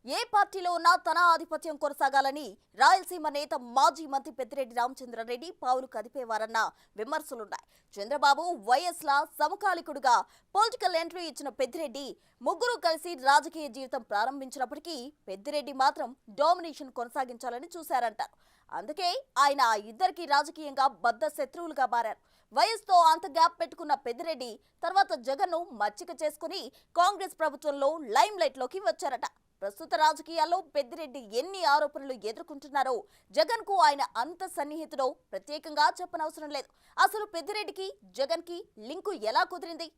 ఏ పార్టీలో ఉన్నా తన ఆధిపత్యం కొనసాగాలని రాయలసీమ నేత మాజీ మంత్రి పెద్దిరెడ్డి రామచంద్రారెడ్డి పావులు కదిపేవారన్న విమర్శలున్నాయి. చంద్రబాబు వైఎస్ల సమకాలికుడుగా పొలిటికల్ ఎంట్రీ ఇచ్చిన పెద్దిరెడ్డి ముగ్గురు కలిసి రాజకీయ జీవితం ప్రారంభించినప్పటికీ పెద్దిరెడ్డి మాత్రం డామినేషన్ కొనసాగించాలని చూశారంటారు. అందుకే ఆయన ఆ ఇద్దరికి రాజకీయంగా బద్ద శత్రువులుగా మారారు. వయసుతో అంత గ్యాప్ పెట్టుకున్న పెద్దిరెడ్డి తర్వాత జగన్ను మచ్చిక చేసుకుని కాంగ్రెస్ ప్రభుత్వంలో లైమ్ లైట్ లోకి వచ్చారట. ప్రస్తుత రాజకీయాల్లో పెద్దిరెడ్డి ఎన్ని ఆరోపణలు ఎదుర్కొంటున్నారో జగన్ కు ఆయన అంత సన్నిహితుడో ప్రత్యేకంగా చెప్పనవసరం లేదు. అసలు పెద్దిరెడ్డికి జగన్ కి లింకు ఎలా కుదిరింది?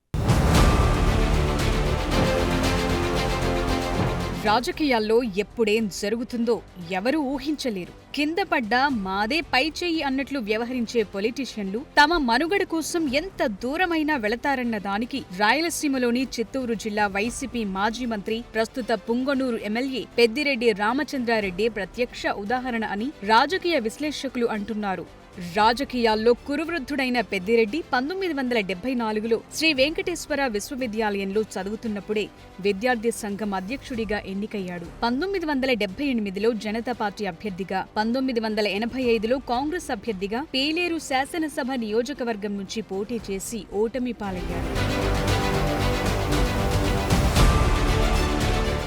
రాజకీయాల్లో ఎప్పుడేం జరుగుతుందో ఎవరూ ఊహించలేరు. కింద పడ్డా మాదే పై చెయ్యి అన్నట్లు వ్యవహరించే పొలిటీషియన్లు తమ మనుగడ కోసం ఎంత దూరమైనా వెళతారన్న దానికి రాయలసీమలోని చిత్తూరు జిల్లా వైసీపీ మాజీ మంత్రి, ప్రస్తుత పుంగనూరు ఎమ్మెల్యే పెద్దిరెడ్డి రామచంద్రారెడ్డి ప్రత్యక్ష ఉదాహరణ అని రాజకీయ విశ్లేషకులు అంటున్నారు. రాజకీయాల్లో కురువృద్ధుడైన పెద్దిరెడ్డి 1974లో శ్రీ వెంకటేశ్వర విశ్వవిద్యాలయంలో చదువుతున్నప్పుడే విద్యార్థి సంఘం అధ్యక్షుడిగా ఎన్నికయ్యాడు. 1978లో జనతా పార్టీ అభ్యర్థిగా, 1985లో కాంగ్రెస్ అభ్యర్థిగా పేలేరు శాసనసభ నియోజకవర్గం నుంచి పోటీ చేసి ఓటమి పాలయ్యాడు.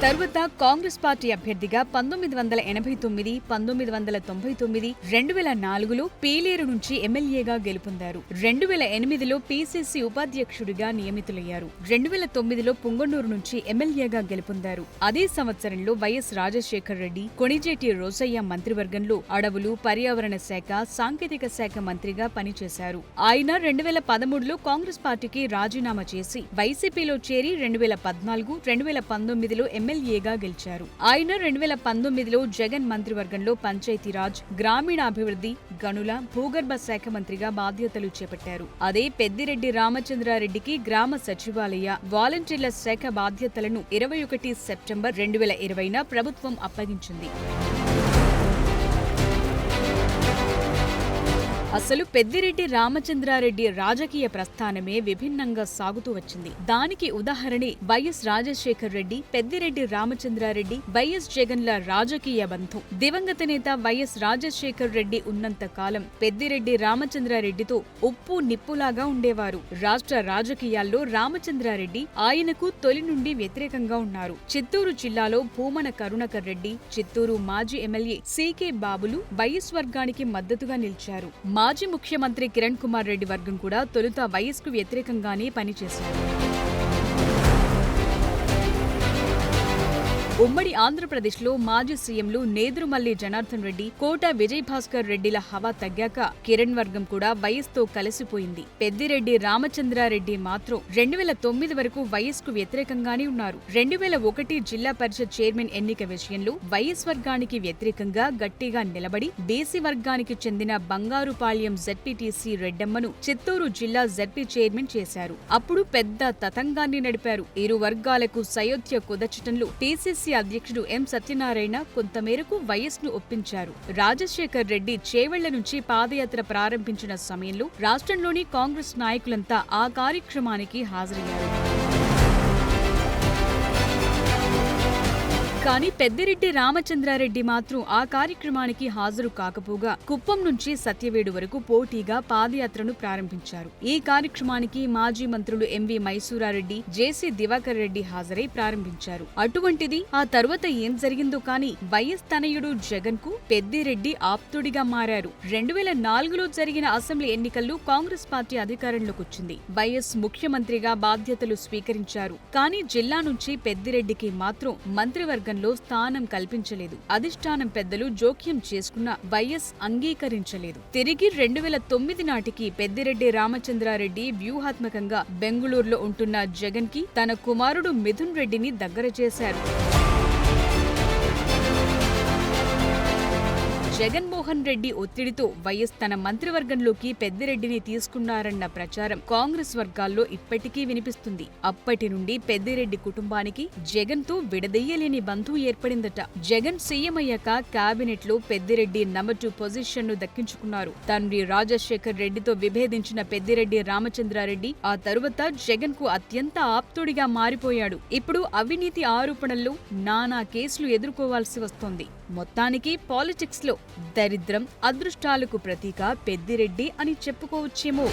తర్వాత కాంగ్రెస్ పార్టీ అభ్యర్థిగా 1989, 1999, 2004లో పీలేరు నుంచి ఎమ్మెల్యేగా గెలుపొందారు. 2008లో పీసీసీ ఉపాధ్యక్షుడిగా నియమితులయ్యారు. 2009లో పుంగనూరు నుంచి ఎమ్మెల్యేగా గెలుపొందారు. అదే సంవత్సరంలో వైఎస్ రాజశేఖర్ రెడ్డి, కొణిజేటి రోసయ్య మంత్రివర్గంలో అడవులు, పర్యావరణ శాఖ, సాంకేతిక శాఖ మంత్రిగా పనిచేశారు. ఆయన 2013లో కాంగ్రెస్ పార్టీకి రాజీనామా చేసి వైసీపీలో చేరి 2014, 2019లో ఎమ్మెల్యేగా గెలిచారు. ఆయన 2019లో జగన్ మంత్రివర్గంలో పంచాయతీరాజ్, గ్రామీణాభివృద్ధి, గనుల, భూగర్భ శాఖ మంత్రిగా బాధ్యతలు చేపట్టారు. అదే పెద్దిరెడ్డి రామచంద్రారెడ్డికి గ్రామ సచివాలయ, వాలంటీర్ల శాఖ బాధ్యతలను 21 సెప్టెంబర్ 2020న ప్రభుత్వం అప్పగించింది. అసలు పెద్దిరెడ్డి రామచంద్రారెడ్డి రాజకీయ ప్రస్థానమే విభిన్నంగా సాగుతూ వచ్చింది. దానికి ఉదాహరణే వైఎస్ రాజశేఖర్ రెడ్డి, పెద్దిరెడ్డి రామచంద్రారెడ్డి, వైఎస్ జగన్ల రాజకీయ బంధం. దివంగత నేత వైఎస్ రాజశేఖర్ రెడ్డి ఉన్నంత కాలం పెద్దిరెడ్డి రామచంద్రారెడ్డితో ఉప్పు నిప్పులాగా ఉండేవారు. రాష్ట్ర రాజకీయాల్లో రామచంద్రారెడ్డి ఆయనకు తొలి నుండి వ్యతిరేకంగా ఉన్నారు. చిత్తూరు జిల్లాలో భూమన కరుణాకర్ రెడ్డి, చిత్తూరు మాజీ ఎమ్మెల్యే సీకే బాబులు వైఎస్ వర్గానికి మద్దతుగా నిలిచారు. మాజీ ముఖ్యమంత్రి కిరణ్ కుమార్ రెడ్డి వర్గం కూడా తొలుత వైఎస్కు వ్యతిరేకంగానే పనిచేశారు. ఉమ్మడి ఆంధ్రప్రదేశ్లో మాజీ సీఎంలు నేదురుమల్లి జనార్దన్ రెడ్డి, కోట విజయభాస్కర్ రెడ్డిల హవా తగ్గాక కిరణ్ వర్గం కూడా వైఎస్తో కలిసిపోయింది. పెద్దిరెడ్డి రామచంద్రారెడ్డి మాత్రం 2009 వరకు వైఎస్కు వ్యతిరేకంగానే ఉన్నారు. 2001 జిల్లా పరిషత్ చైర్మన్ ఎన్నిక విషయంలో వైఎస్ వర్గానికి వ్యతిరేకంగా గట్టిగా నిలబడి బీసీ వర్గానికి చెందిన బంగారుపాళ్యం జెడ్పీటీసీ రెడ్డమ్మను చిత్తూరు జిల్లా జెడ్పీ చైర్మన్ చేశారు. అప్పుడు పెద్ద తతంగాన్ని నడిపారు. ఇరు వర్గాలకు సయోధ్య కుదర్చటంలో పీసీసీ అధ్యక్షుడు ఎం సత్యనారాయణ కొంతమేరకు వైఎస్ను ఒప్పించారు. రాజశేఖర్ రెడ్డి చేవెళ్ల నుంచి పాదయాత్ర ప్రారంభించిన సమయంలో రాష్ట్రంలోని కాంగ్రెస్ నాయకులంతా ఆ కార్యక్రమానికి హాజరయ్యారు. కానీ పెద్దిరెడ్డి రామచంద్రారెడ్డి మాత్రం ఆ కార్యక్రమానికి హాజరు కాకపోగా కుప్పం నుంచి సత్యవేడు వరకు పోటీగా పాదయాత్రను ప్రారంభించారు. ఈ కార్యక్రమానికి మాజీ మంత్రులు ఎంవి మైసూరారెడ్డి, జేసీ దివాకర్ రెడ్డి హాజరై ప్రారంభించారు. అటువంటిది ఆ తర్వాత ఏం జరిగిందో కానీ వైఎస్ తనయుడు జగన్ కు పెద్దిరెడ్డి ఆప్తుడిగా మారారు. 2004లో జరిగిన అసెంబ్లీ ఎన్నికల్లో కాంగ్రెస్ పార్టీ అధికారంలోకి వచ్చింది. వైఎస్ ముఖ్యమంత్రిగా బాధ్యతలు స్వీకరించారు. కానీ జిల్లా నుంచి పెద్దిరెడ్డికి మాత్రం మంత్రివర్గం స్థానం కల్పించలేదు. అధిష్టానం పెద్దలు జోక్యం చేసుకున్న వైఎస్ అంగీకరించలేదు. తిరిగి 2009 నాటికి పెద్దిరెడ్డి రామచంద్రారెడ్డి వ్యూహాత్మకంగా బెంగుళూరులో ఉంటున్న జగన్ కి తన కుమారుడు మిథున్ రెడ్డిని దగ్గర చేశారు. జగన్మోహన్ రెడ్డి ఒత్తిడితో వైఎస్ తన మంత్రివర్గంలోకి పెద్దిరెడ్డిని తీసుకున్నారన్న ప్రచారం కాంగ్రెస్ వర్గాల్లో ఇప్పటికీ వినిపిస్తుంది. అప్పటి నుండి పెద్దిరెడ్డి కుటుంబానికి జగన్ తో విడదీయలేని బంధం ఏర్పడిందట. జగన్ సీఎం అయ్యాక కేబినెట్ లో పెద్దిరెడ్డి నంబర్ 2 పొజిషన్ ను దక్కించుకున్నారు. తండ్రి రాజశేఖర్ రెడ్డితో విభేదించిన పెద్దిరెడ్డి రామచంద్రారెడ్డి ఆ తరువాత జగన్ కు అత్యంత ఆప్తుడిగా మారిపోయాడు. ఇప్పుడు అవినీతి ఆరోపణల్లో నానా కేసులు ఎదుర్కోవాల్సి వస్తోంది. మొత్తానికి పాలిటిక్స్ లో దరిద్రం, అదృష్టాలకు ప్రతీక పెద్దిరెడ్డి అని చెప్పుకోవచ్చేమో.